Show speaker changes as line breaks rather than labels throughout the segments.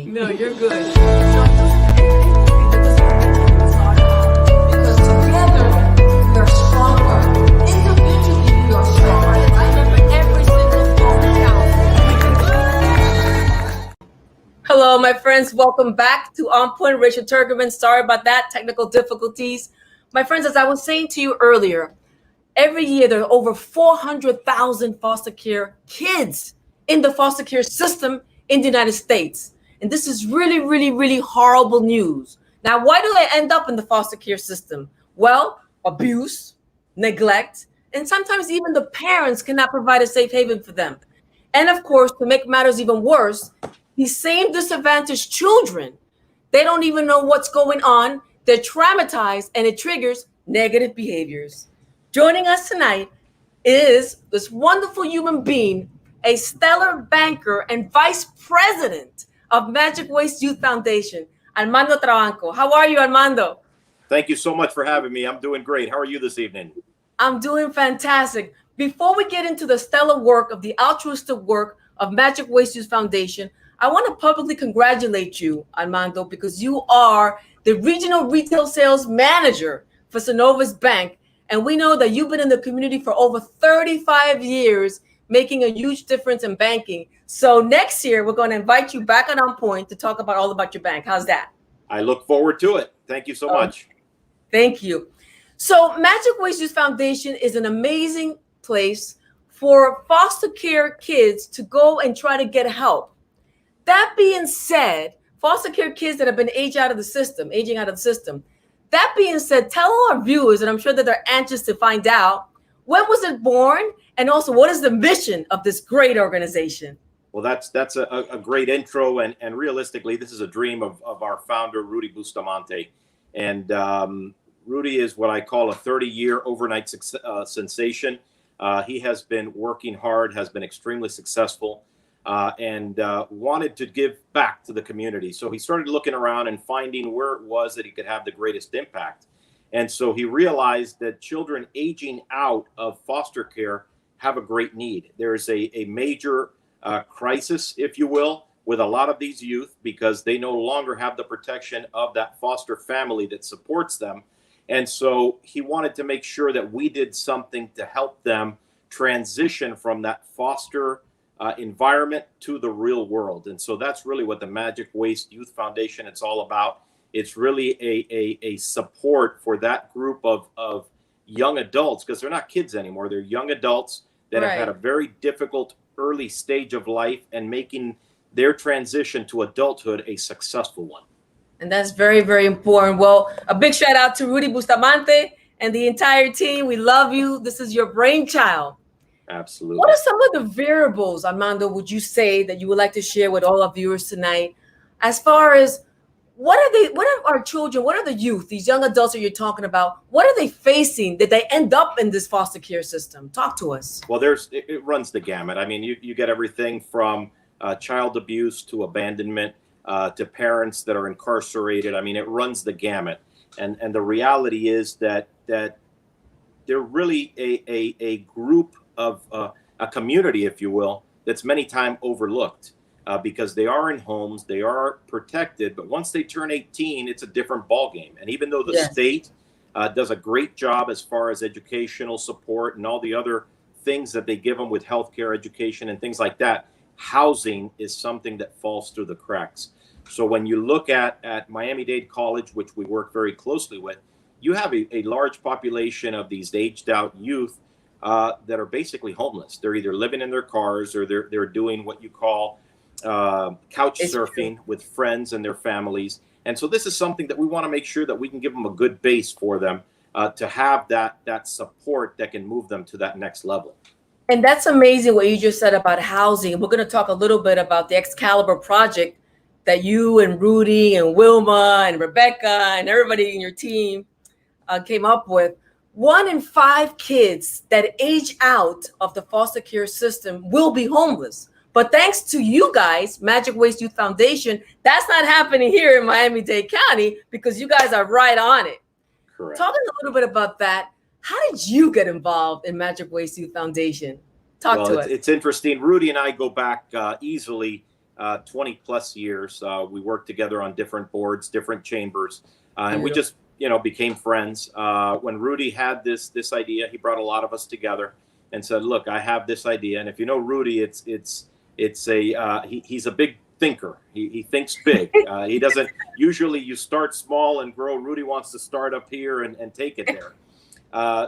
No, you're good.
Because together we are stronger. Individually we are stronger.
Remember, every single phone counts. Hello, my friends. Welcome back to On Point. Rachel Turgerman. Sorry about that. Technical difficulties. My friends, as I was saying to you earlier, every year there are over 400,000 foster care kids in the foster care system in the United States. And this is really, really, really horrible news. Now, why do they end up in the foster care system? Well, abuse, neglect, and sometimes even the parents cannot provide a safe haven for them. And of course, to make matters even worse, these same disadvantaged children, they don't even know what's going on. They're traumatized and it triggers negative behaviors. Joining us tonight is this wonderful human being, a stellar banker and vice president of MagicWaste Youth Foundation, Armando Trabanco. How are you, Armando?
Thank you so much for having me. I'm doing great. How are you this evening?
I'm doing fantastic. Before we get into the stellar work of the altruistic work of MagicWaste Youth Foundation, I want to publicly congratulate you, Armando, because you are the regional retail sales manager for Synovus Bank. And we know that you've been in the community for over 35 years, making a huge difference in banking. So next year, we're going to invite you back on Point to talk all about your bank. How's that?
I look forward to it. Thank you so much.
Thank you. So MagicWaste Youth Foundation is an amazing place for foster care kids to go and try to get help. That being said, foster care kids that have been aging out of the system. That being said, tell our viewers, and I'm sure that they're anxious to find out, when was it born? And also, what is the mission of this great organization?
Well, that's a great intro. And realistically, this is a dream of our founder, Rudy Bustamante. And Rudy is what I call a 30-year overnight sensation. He has been working hard, has been extremely successful, and wanted to give back to the community. So he started looking around and finding where it was that he could have the greatest impact. And so he realized that children aging out of foster care have a great need. There is a major crisis, if you will, with a lot of these youth because they no longer have the protection of that foster family that supports them. And so he wanted to make sure that we did something to help them transition from that foster environment to the real world. And so that's really what the MagicWaste Youth Foundation it's all about. It's really a support for that group of young adults, because they're not kids anymore. They're young adults that have had a very difficult early stage of life and making their transition to adulthood a successful one.
And that's very, very important. Well, a big shout out to Rudy Bustamante and the entire team. We love you. This is your brainchild.
Absolutely.
What are some of the variables, Armando, would you say that you would like to share with all our viewers tonight? As far as what are our children, what are the youth, these young adults that you're talking about, what are they facing that they end up in this foster care system? Talk to us.
Well, it runs the gamut. I mean, you get everything from child abuse to abandonment to parents that are incarcerated. I mean, it runs the gamut. And the reality is that they're really a group of a community, if you will, that's many times overlooked because they are in homes, they are protected, but once they turn 18, it's a different ballgame. And even though the state does a great job as far as educational support and all the other things that they give them with healthcare, education, and things like that, housing is something that falls through the cracks. So when you look at Miami-Dade College, which we work very closely with, you have a large population of these aged out youth that are basically homeless. They're either living in their cars or they're doing what you call couch surfing with friends and their families. And so this is something that we want to make sure that we can give them a good base for them to have that support that can move them to that next level.
And that's amazing what you just said about housing. We're going to talk a little bit about the Excalibur Project that you and Rudy and Wilma and Rebecca and everybody in your team came up with. 1 in 5 kids that age out of the foster care system will be homeless. But thanks to you guys, MagicWaste Youth Foundation, that's not happening here in Miami-Dade County because you guys are right on it.
Correct.
Talking a little bit about that, how did you get involved in MagicWaste Youth Foundation? Talk to us.
It's interesting. Rudy and I go back easily 20 plus years. We worked together on different boards, different chambers, and we
Beautiful.
just, became friends. When Rudy had this idea, he brought a lot of us together and said, "Look, I have this idea." And if you know Rudy, he's a big thinker. He thinks big. He doesn't usually. You start small and grow. Rudy wants to start up here and take it there.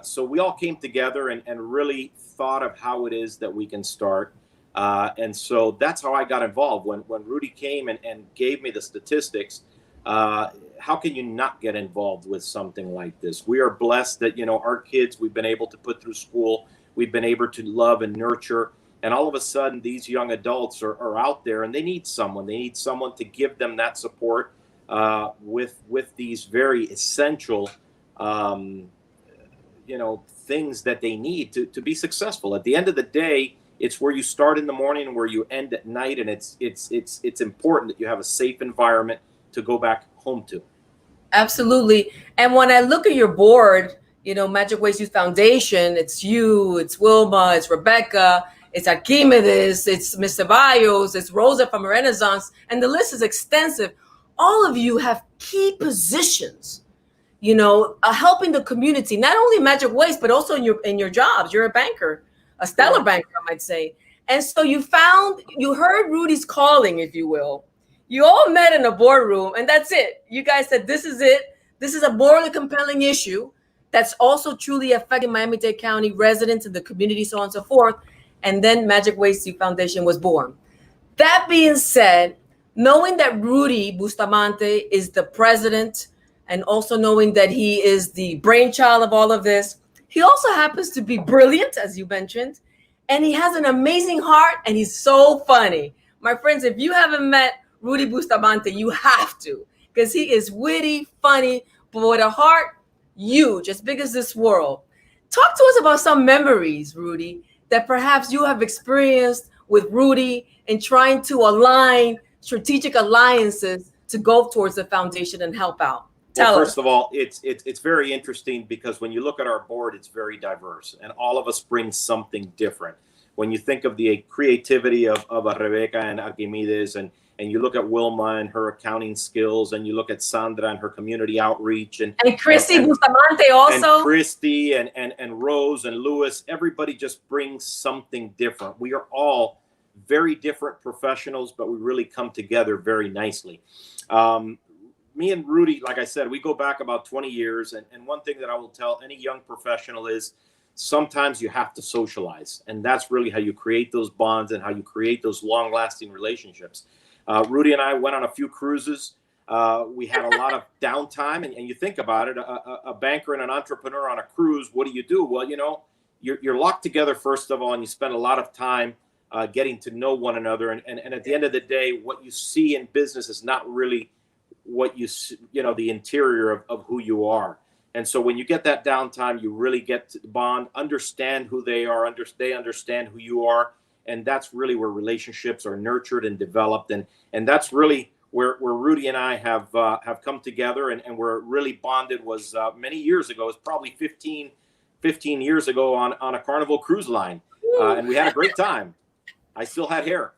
So we all came together and really thought of how it is that we can start. And so that's how I got involved. When Rudy came and gave me the statistics, how can you not get involved with something like this? We are blessed that, our kids, we've been able to put through school. We've been able to love and nurture. And all of a sudden, these young adults are out there and they need someone. They need someone to give them that support with these very essential things that they need to be successful. At the end of the day, it's where you start in the morning and where you end at night, and it's important that you have a safe environment to go back home to.
Absolutely. And when I look at your board, MagicWaste Youth Foundation, it's you, it's Wilma, it's Rebecca, it's Archimedes, it's Mr. Bios, it's Rosa from Renaissance, and the list is extensive. All of you have key positions, helping the community, not only MagicWaste, but also in your jobs. You're a banker, a stellar banker, I might say. And so you heard Rudy's calling, if you will. You all met in a boardroom, and that's it. You guys said, this is it. This is a morally compelling issue that's also truly affecting Miami-Dade County residents and the community, so on and so forth. And then MagicWaste Youth Foundation was born. That being said, knowing that Rudy Bustamante is the president, and also knowing that he is the brainchild of all of this, he also happens to be brilliant, as you mentioned, and he has an amazing heart, and he's so funny. My friends, if you haven't met Rudy Bustamante, you have to, because he is witty, funny, but with a heart huge, as big as this world. Talk to us about some memories, Rudy, that perhaps you have experienced with Rudy in trying to align strategic alliances to go towards the foundation and help out.
Well, first of all, it's very interesting because when you look at our board, it's very diverse, and all of us bring something different. When you think of the creativity of Rebecca and Archimedes, and you look at Wilma and her accounting skills, and you look at Sandra and her community outreach, and
Christy Bustamante also,
and Christy and Rose and Lewis, everybody just brings something different. We are all very different professionals, but we really come together very nicely. Me and Rudy, like I said, we go back about 20 years. And one thing that I will tell any young professional is sometimes you have to socialize. And that's really how you create those bonds and how you create those long-lasting relationships. Rudy and I went on a few cruises. We had a lot of downtime. And you think about it, a banker and an entrepreneur on a cruise, what do? Well, you're locked together, first of all, and you spend a lot of time getting to know one another. And at the end of the day, what you see in business is not really what the interior of who you are. And so when you get that downtime, you really get to bond, understand who they are, they understand who you are. And that's really where relationships are nurtured and developed. And that's really where Rudy and I have come together, and where it really bonded was many years ago. It was probably 15 years ago on a Carnival cruise line. And we had a great time. I still had hair.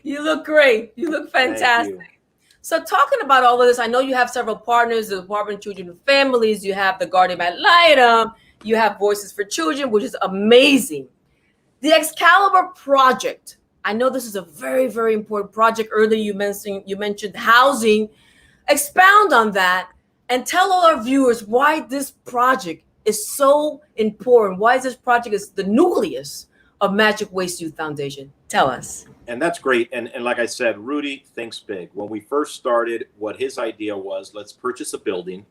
You look great. You look fantastic. So talking about all of this, I know you have several partners, the Department of Children and Families, you have the Guardian Ad Litem, you have Voices for Children, which is amazing. The Excalibur Project. I know this is a very, very important project. Earlier you mentioned housing. Expound on that and tell all our viewers why this project is so important. Why is this project is the nucleus of MagicWaste Youth Foundation? Tell us.
And that's great. And like I said, Rudy thinks big. When we first started, what his idea was, let's purchase a building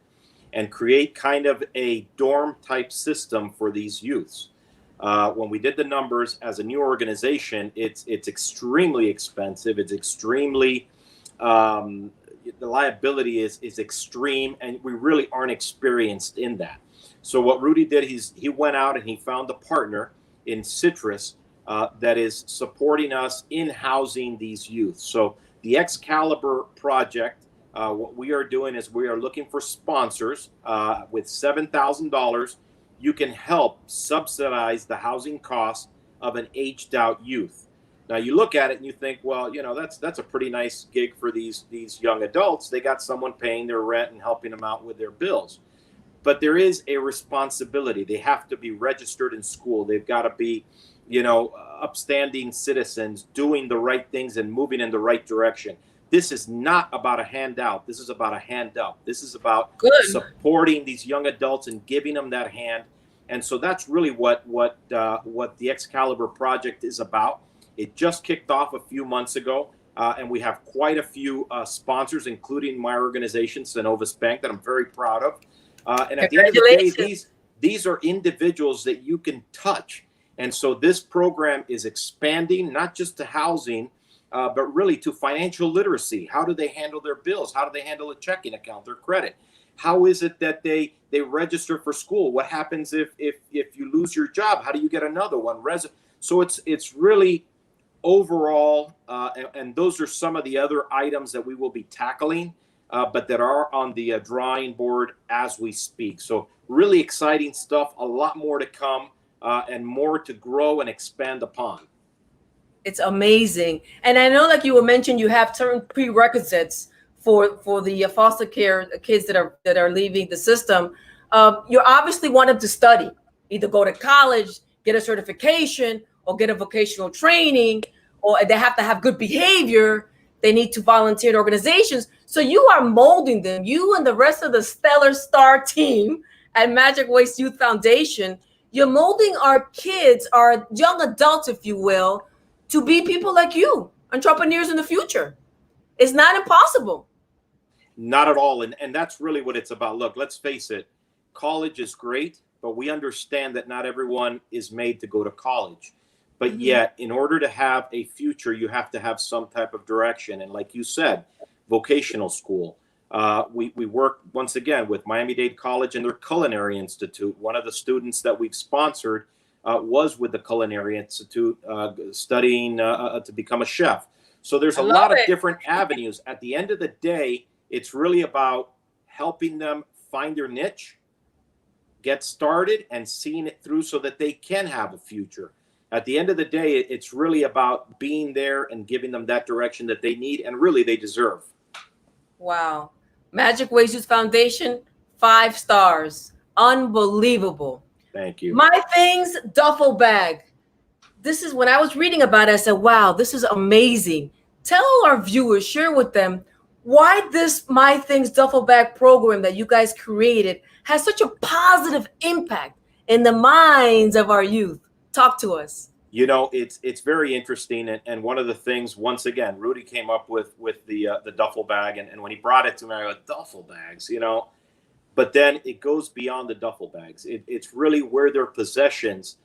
and create kind of a dorm type system for these youths. When we did the numbers as a new organization, it's extremely expensive. It's extremely, the liability is extreme, and we really aren't experienced in that. So what Rudy did, he went out and he found a partner in Citrus that is supporting us in housing these youth. So the Excalibur Project, what we are doing is we are looking for sponsors with $7,000. You can help subsidize the housing costs of an aged out youth. Now you look at it and you think, well, that's a pretty nice gig for these young adults. They got someone paying their rent and helping them out with their bills. But there is a responsibility. They have to be registered in school. They've got to be, upstanding citizens, doing the right things and moving in the right direction. This is not about a handout. This is about a hand up. This is about supporting these young adults and giving them that hand. And so that's really what the Excalibur Project is about. It just kicked off a few months ago, and we have quite a few sponsors, including my organization, Synovus Bank, that I'm very proud of. And at the end of the day, these are individuals that you can touch. And so this program is expanding, not just to housing, but really to financial literacy. How do they handle their bills? How do they handle a checking account, their credit? How is it that they register for school? What happens if you lose your job? How do you get another one? So it's really overall, and those are some of the other items that we will be tackling, but that are on the drawing board as we speak. So really exciting stuff, a lot more to come, and more to grow and expand upon.
It's amazing. And I know, like you were mentioned, you have certain prerequisites for the foster care kids that are leaving the system. You obviously want them to study, either go to college, get a certification, or get a vocational training, or they have to have good behavior. They need to volunteer in organizations. So you are molding them, you and the rest of the stellar star team at MagicWaste Youth Foundation. You're molding our kids, our young adults, if you will, to be people like you, entrepreneurs in the future. It's not impossible.
Not at all. And that's really what it's about. Look, let's face it. College is great, but we understand that not everyone is made to go to college. But yet, in order to have a future, you have to have some type of direction. And like you said, vocational school. We work, once again, with Miami-Dade College and their Culinary Institute. One of the students that we've sponsored was with the Culinary Institute studying to become a chef. So there's a lot of different avenues. At the end of the day, it's really about helping them find their niche, get started, and seeing it through so that they can have a future. At the end of the day, it's really about being there and giving them that direction that they need and really they deserve.
Wow. MagicWaste Youth Foundation, 5 stars. Unbelievable.
Thank you.
My Things duffel bag. This is when I was reading about it, I said, wow, this is amazing. Tell our viewers, share with them why this My Things duffel bag program that you guys created has such a positive impact in the minds of our youth. Talk to us.
It's very interesting. And one of the things, once again, Rudy came up with the duffel bag. And when he brought it to me, I go, duffel bags, But then it goes beyond the duffel bags. It's really where their possessions.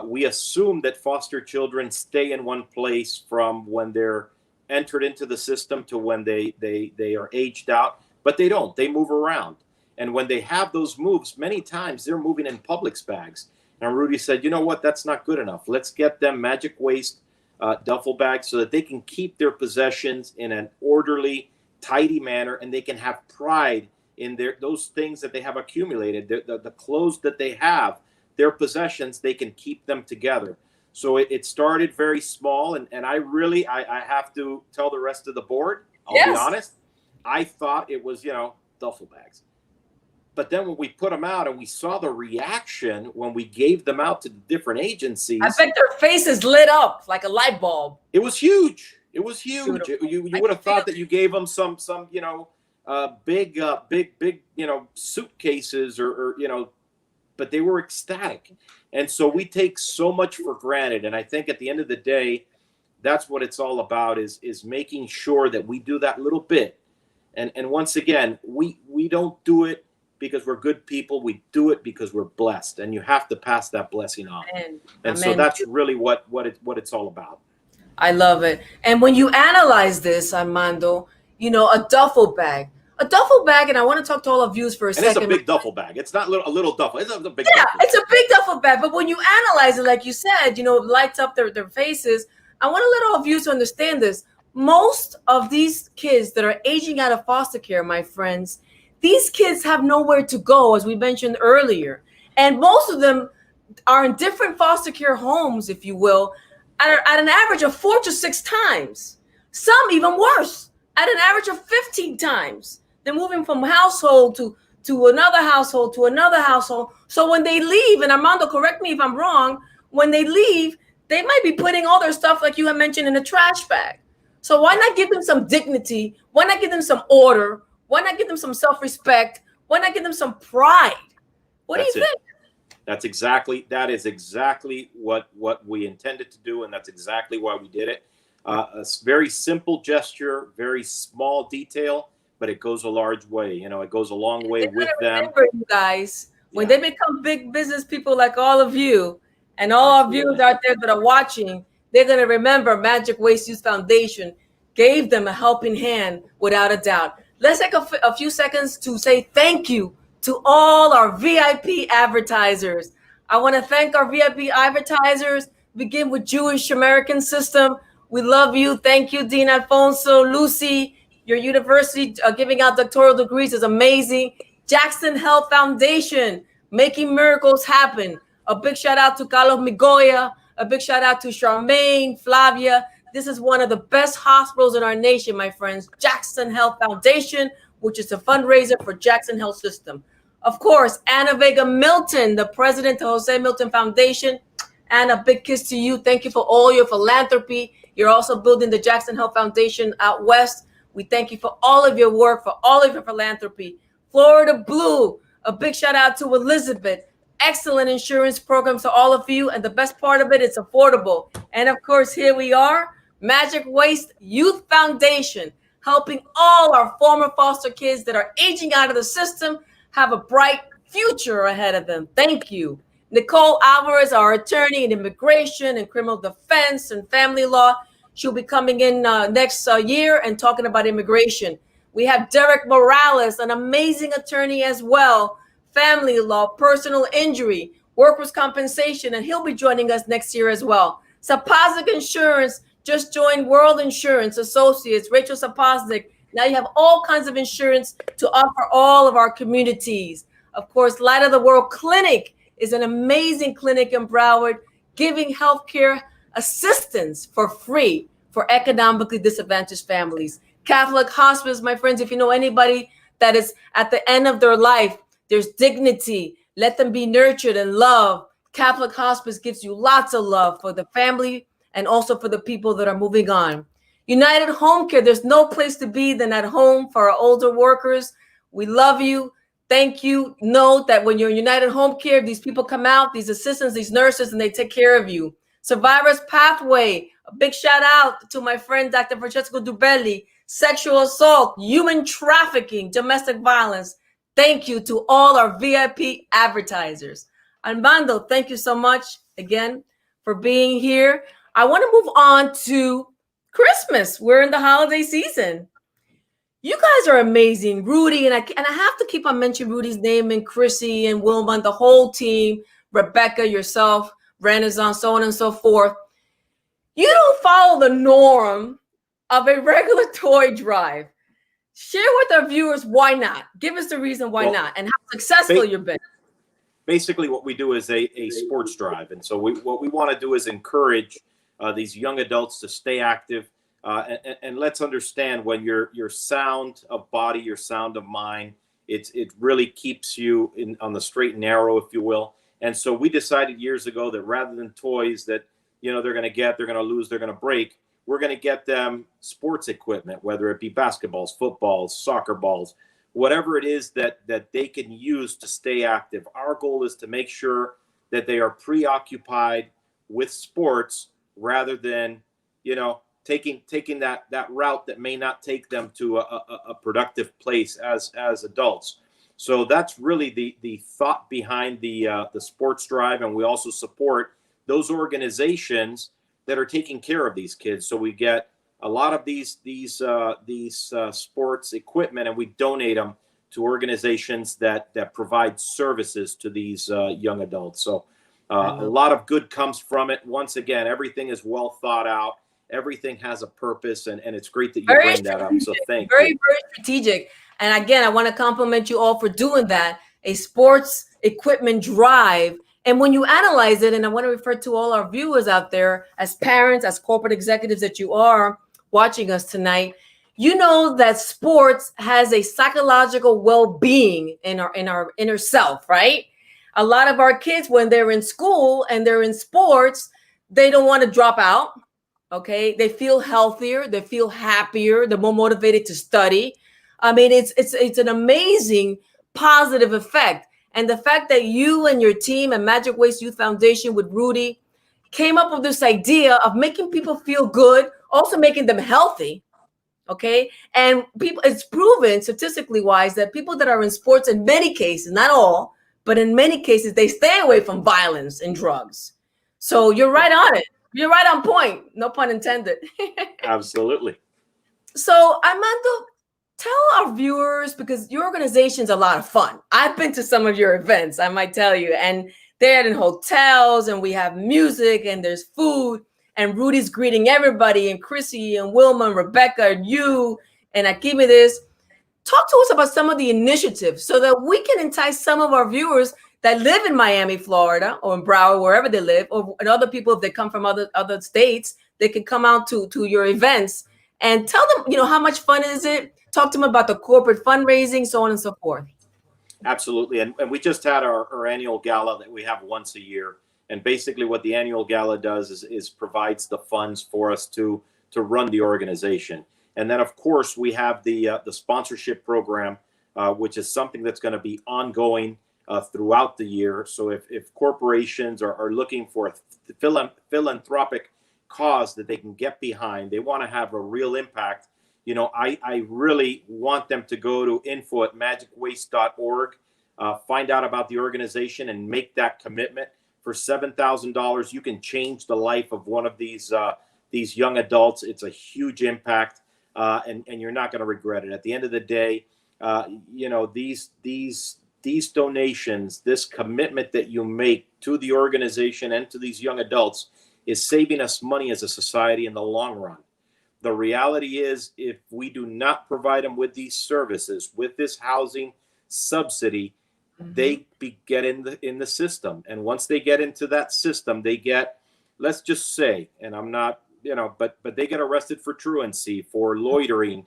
We assume that foster children stay in one place from when they're entered into the system to when they are aged out. But they don't. They move around. And when they have those moves, many times they're moving in Publix bags. And Rudy said, you know what, that's not good enough. Let's get them MagicWaste duffel bags so that they can keep their possessions in an orderly, tidy manner, and they can have pride in those things that they have accumulated, the clothes that they have, their possessions, they can keep them together. So it started very small, and I have to tell the rest of the board, I'll be honest, I thought it was, duffel bags. But then when we put them out and we saw the reaction when we gave them out to the different agencies. I
bet their faces lit up like a light bulb.
It was huge. It was huge. You would have thought that you gave them some big suitcases or but they were ecstatic. And so we take so much for granted. And I think at the end of the day, that's what it's all about is making sure that we do that little bit. And once again, we don't do it because we're good people. We do it because we're blessed, and you have to pass that blessing on. And so that's really what it's all about.
I love it. And when you analyze this, Armando, a duffel bag, and I want to talk to all of you for a second.
It's a big duffel bag. It's not a little duffel. It's a big duffel.
Yeah, it's a big duffel bag. But when you analyze it, like you said, it lights up their faces. I want to let all of you to understand this. Most of these kids that are aging out of foster care, my friends, these kids have nowhere to go, as we mentioned earlier. And most of them are in different foster care homes, if you will. at an average of 4 to 6 times. Some even worse, at an average of 15 times. They're moving from household to another household to another household. So when they leave, and Armando, correct me if I'm wrong, when they leave, they might be putting all their stuff, like you had mentioned, in a trash bag. So why not give them some dignity? Why not give them some order? Why not give them some self-respect? Why not give them some pride? What do you think?
That is exactly what we intended to do, and that's exactly why we did it. A very simple gesture, very small detail, but it goes a large way. You know, it goes a long way with them.
Remember, you guys, when they become big business people like all of you and all our viewers out there that are watching, they're going to remember MagicWaste Youth Foundation gave them a helping hand without a doubt. Let's take a few seconds to say thank you to all our VIP advertisers. I want to thank our VIP advertisers. Begin with Jewish American System. We love you. Thank you, Dean Alfonso. Lucy, your university giving out doctoral degrees is amazing. Jackson Health Foundation, making miracles happen. A big shout out to Carlos Migoya. A big shout out to Charmaine, Flavia. This is one of the best hospitals in our nation, my friends. Jackson Health Foundation, which is a fundraiser for Jackson Health System. Of course, Anna Vega Milton, the president of Jose Milton Foundation. And a big kiss to you. Thank you for all your philanthropy. You're also building the Jackson Health Foundation out west. We thank you for all of your work, for all of your philanthropy. Florida Blue, a big shout out to Elizabeth. Excellent insurance program to all of you. And the best part of it, it's affordable. And of course, here we are, MagicWaste Youth Foundation, helping all our former foster kids that are aging out of the system have a bright future ahead of them. Thank you. Nicole Alvarez, our attorney in immigration and criminal defense and family law. She'll be coming in next year and talking about immigration. We have Derek Morales, an amazing attorney as well. Family law, personal injury, workers' compensation, and he'll be joining us next year as well. Sapoznik Insurance just joined World Insurance Associates. Rachel Sapoznik. Now you have all kinds of insurance to offer all of our communities. Of course, Light of the World Clinic is an amazing clinic in Broward, giving healthcare assistance for free for economically disadvantaged families. Catholic Hospice, my friends, if you know anybody that is at the end of their life, there's dignity. Let them be nurtured and loved. Catholic Hospice gives you lots of love for the family and also for the people that are moving on. United Home Care, there's no place to be than at home for our older workers. We love you. Thank you. Note that when you're in United Home Care, these people come out, these assistants, these nurses, and they take care of you. Survivors Pathway, a big shout out to my friend, Dr. Francesco Dubelli. Sexual assault, human trafficking, domestic violence. Thank you to all our VIP advertisers. Armando, thank you so much again for being here. I want to move on to Christmas. We're in the holiday season. You guys are amazing. Rudy, and I have to keep on mentioning Rudy's name, and Chrissy and Wilma and the whole team, Rebecca, yourself, Renaissance, so on and so forth. You don't follow the norm of a regular toy drive. Share with our viewers why not. Give us the reason why not and how successful you've been.
Basically, what we do is a sports drive. And so what we want to do is encourage these young adults to stay active. And let's understand, when you're sound of body, you're sound of mind, it really keeps you on the straight and narrow, if you will. And so we decided years ago that rather than toys that, they're going to lose, they're going to break, we're going to get them sports equipment, whether it be basketballs, footballs, soccer balls, whatever it is that they can use to stay active. Our goal is to make sure that they are preoccupied with sports rather than, taking that route that may not take them to a productive place as adults. So that's really the thought behind the sports drive. And we also support those organizations that are taking care of these kids. So we get a lot of these sports equipment, and we donate them to organizations that provide services to these young adults. So a lot of good comes from it. Once again, everything is well thought out. Everything has a purpose, and it's great that you bring that up. So thank you.
Very strategic. And again, I want to compliment you all for doing that. A sports equipment drive And when you analyze it, and I want to refer to all our viewers out there as parents, as corporate executives that you are watching us tonight, you know that sports has a psychological well-being in our inner self, right? A lot of our kids, when they're in school and they're in sports, they don't want to drop out. Okay, they feel healthier, they feel happier, they're more motivated to study. I mean, it's an amazing positive effect. And the fact that you and your team and MagicWaste Youth Foundation with Rudy came up with this idea of making people feel good, also making them healthy. Okay. And people, it's proven statistically wise that people that are in sports, in many cases, not all, but in many cases, they stay away from violence and drugs. So you're right on it. You're right on point. No pun intended.
Absolutely.
So Armando, tell our viewers, because your organization's a lot of fun. I've been to some of your events, I might tell you, and they're in hotels, and we have music, and there's food, and Rudy's greeting everybody, and Chrissy, and Wilma, and Rebecca, and you, and Archimedes. Talk to us about some of the initiatives so that we can entice some of our viewers that live in Miami, Florida, or in Broward, wherever they live, or and other people, if they come from other states, they can come out to your events and tell them, how much fun is it? Talk to them about the corporate fundraising, so on and so forth.
Absolutely. And we just had our annual gala that we have once a year. And basically what the annual gala does is provides the funds for us to run the organization. And then, of course, we have the sponsorship program, which is something that's going to be ongoing throughout the year. So if corporations are looking for a philanthropic cause that they can get behind, they want to have a real impact, I really want them to go to info@magicwaste.org, find out about the organization and make that commitment. For $7,000, you can change the life of one of these young adults. It's a huge impact, and you're not going to regret it. At the end of the day, these donations, this commitment that you make to the organization and to these young adults is saving us money as a society in the long run. The reality is, if we do not provide them with these services, with this housing subsidy, they get in the system. And once they get into that system, they get, let's just say, and I'm not, but they get arrested for truancy, for loitering.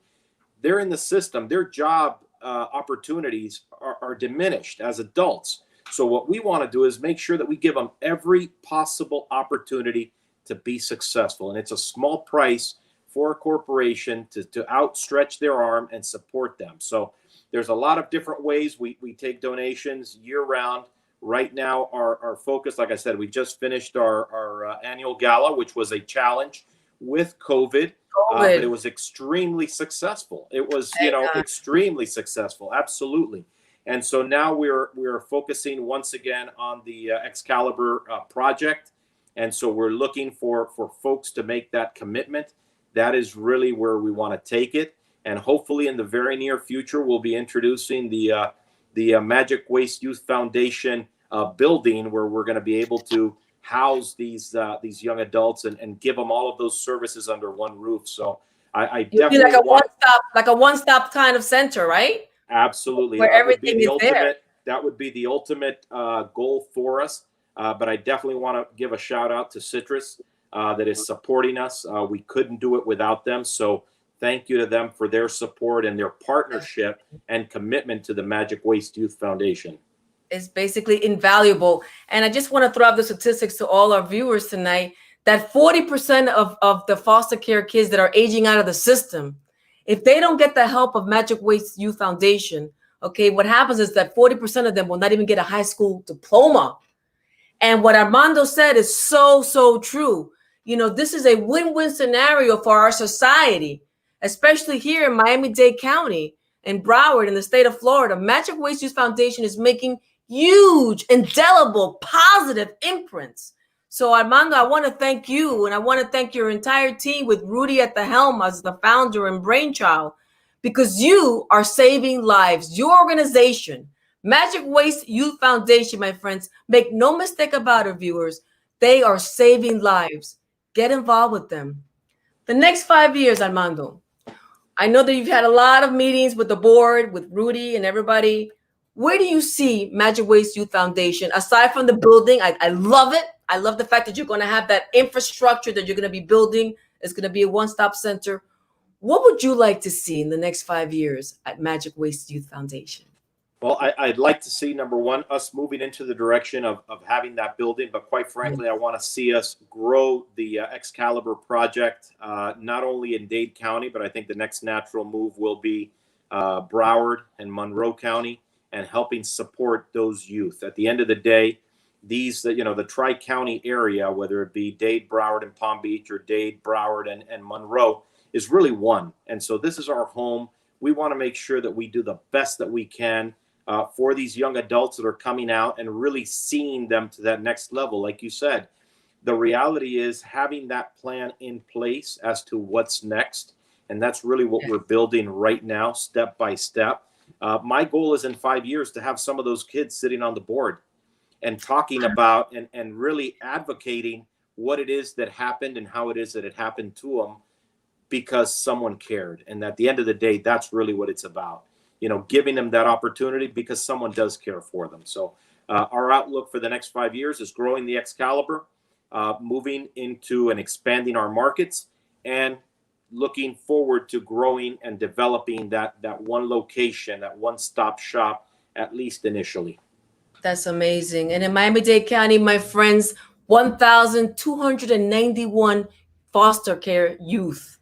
They're in the system. Their job opportunities are diminished as adults. So what we want to do is make sure that we give them every possible opportunity to be successful. And it's a small price for a corporation to outstretch their arm and support them. So there's a lot of different ways we take donations year round. Right now, our focus, like I said, we just finished our annual gala, which was a challenge with COVID. But it was extremely successful. It was, extremely successful. Absolutely. And so now we're focusing once again on the Excalibur Project. And so we're looking for folks to make that commitment. That is really where we want to take it. And hopefully in the very near future, we'll be introducing the MagicWaste Youth Foundation building, where we're going to be able to house these young adults and give them all of those services under one roof. So I definitely
like a one-stop kind of center, right?
Absolutely.
Where everything is there.
That would be the ultimate goal for us. But I definitely want to give a shout out to Citrus that is supporting us. We couldn't do it without them. So thank you to them for their support and their partnership and commitment to the MagicWaste Youth Foundation.
Is basically invaluable. And I just want to throw out the statistics to all our viewers tonight that 40% of the foster care kids that are aging out of the system, if they don't get the help of MagicWaste Youth Foundation, okay, what happens is that 40% of them will not even get a high school diploma. And what Armando said is so, so true. This is a win-win scenario for our society, especially here in Miami-Dade County, in Broward, in the state of Florida. MagicWaste Youth Foundation is making huge, indelible, positive imprints. So Armando, I want to thank you, and I want to thank your entire team with Rudy at the helm as the founder and brainchild, because you are saving lives. Your organization, MagicWaste Youth Foundation, my friends, make no mistake about it, viewers, they are saving lives. Get involved with them. The next 5 years, Armando, I know that you've had a lot of meetings with the board, with Rudy and everybody. where do you see MagicWaste Youth Foundation, aside from the building? I love it. I love the fact that you're going to have that infrastructure that you're going to be building. It's going to be a one-stop center. What would you like to see in the next 5 years at MagicWaste Youth Foundation?
Well, I'd like to see, number one, us moving into the direction of having that building. But quite frankly, I want to see us grow the Excalibur Project, not only in Dade County, but I think the next natural move will be Broward and Monroe County, and helping support those youth. At the end of the day, these, the Tri-County area, whether it be Dade, Broward, and Palm Beach, or Dade, Broward, and Monroe, is really one. And so this is our home. We want to make sure that we do the best that we can for these young adults that are coming out and really seeing them to that next level. Like you said, the reality is having that plan in place as to what's next. And that's really what we're building right now, step by step. My goal is in 5 years to have some of those kids sitting on the board and talking about and really advocating what it is that happened and how it is that it happened to them because someone cared. And at the end of the day, that's really what it's about. Giving them that opportunity because someone does care for them. So our outlook for the next 5 years is growing the Excalibur, moving into and expanding our markets, and looking forward to growing and developing that one location, that one-stop shop, at least initially.
That's amazing. And in Miami-Dade County, my friends, 1,291 foster care youth.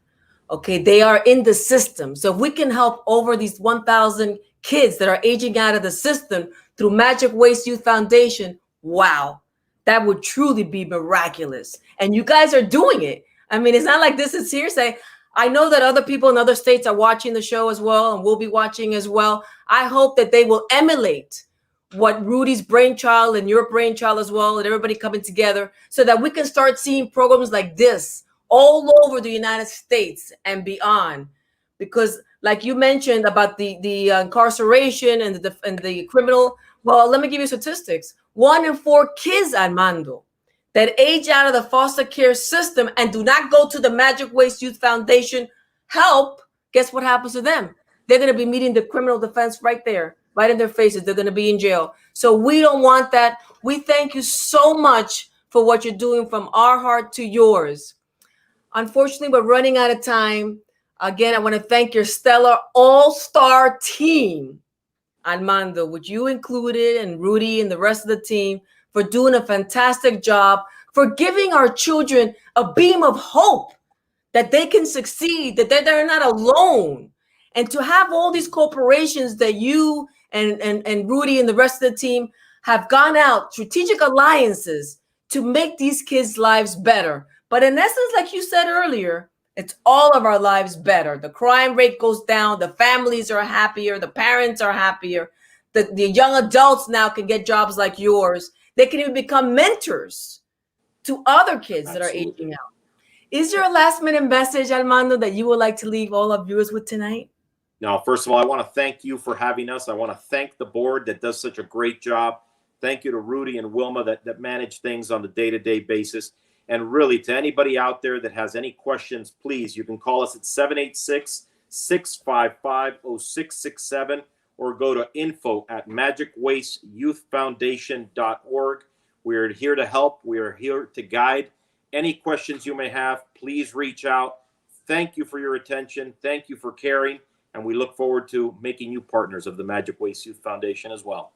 Okay, they are in the system. So if we can help over these 1,000 kids that are aging out of the system through MagicWaste Youth Foundation, wow, that would truly be miraculous. And you guys are doing it. I mean, it's not like this is hearsay. I know that other people in other states are watching the show as well, and will be watching as well. I hope that they will emulate what Rudy's brainchild and your brainchild as well, and everybody coming together so that we can start seeing programs like this all over the United States and beyond. Because like you mentioned about the incarceration and the criminal, well, let me give you statistics. 1 in 4 kids, Armando, that age out of the foster care system and do not go to the MagicWaste Youth Foundation help, guess what happens to them? They're going to be meeting the criminal defense right there, right in their faces. They're going to be in jail. So we don't want that. We thank you so much for what you're doing from our heart to yours. Unfortunately, we're running out of time. Again, I want to thank your stellar all-star team, Armando, which you included, and Rudy and the rest of the team, for doing a fantastic job, for giving our children a beam of hope that they can succeed, that they're not alone. And to have all these corporations that you and Rudy and the rest of the team have gone out, strategic alliances to make these kids' lives better. But in essence, like you said earlier, it's all of our lives better. The crime rate goes down. The families are happier. The parents are happier. The young adults now can get jobs like yours. They can even become mentors to other kids that are aging out. Is there a last minute message, Armando, that you would like to leave all our viewers with tonight?
No, first of all, I want to thank you for having us. I want to thank the board that does such a great job. Thank you to Rudy and Wilma that manage things on the day-to-day basis. And really, to anybody out there that has any questions, please, you can call us at 786-655-0667 or go to info@magicwasteyouthfoundation.org. We're here to help. We are here to guide. Any questions you may have, please reach out. Thank you for your attention. Thank you for caring. And we look forward to making you partners of the MagicWaste Youth Foundation as well.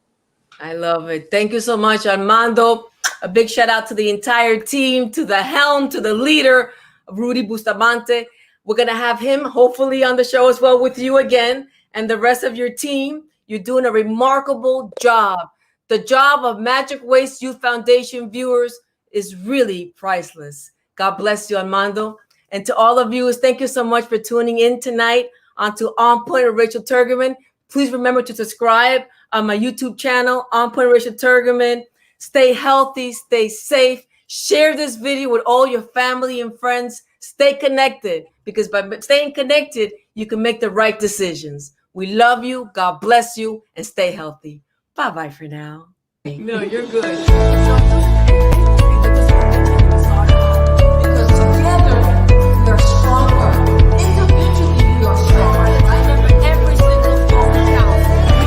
I love it. Thank you so much, Armando. A big shout out to the entire team, to the helm, to the leader, Rudy Bustamante. We're going to have him hopefully on the show as well with you again, and the rest of your team. You're doing a remarkable job. The job of MagicWaste Youth Foundation viewers is really priceless. God bless you, Armando. And to all of you, thank you so much for tuning in tonight onto On Point with Rachel Turgerman. Please remember to subscribe on my YouTube channel, On Point with Rachel Turgerman. Stay healthy, stay safe. Share this video with all your family and friends. Stay connected, because by staying connected, you can make the right decisions. We love you. God bless you, and stay healthy. Bye-bye for now. No, you're good.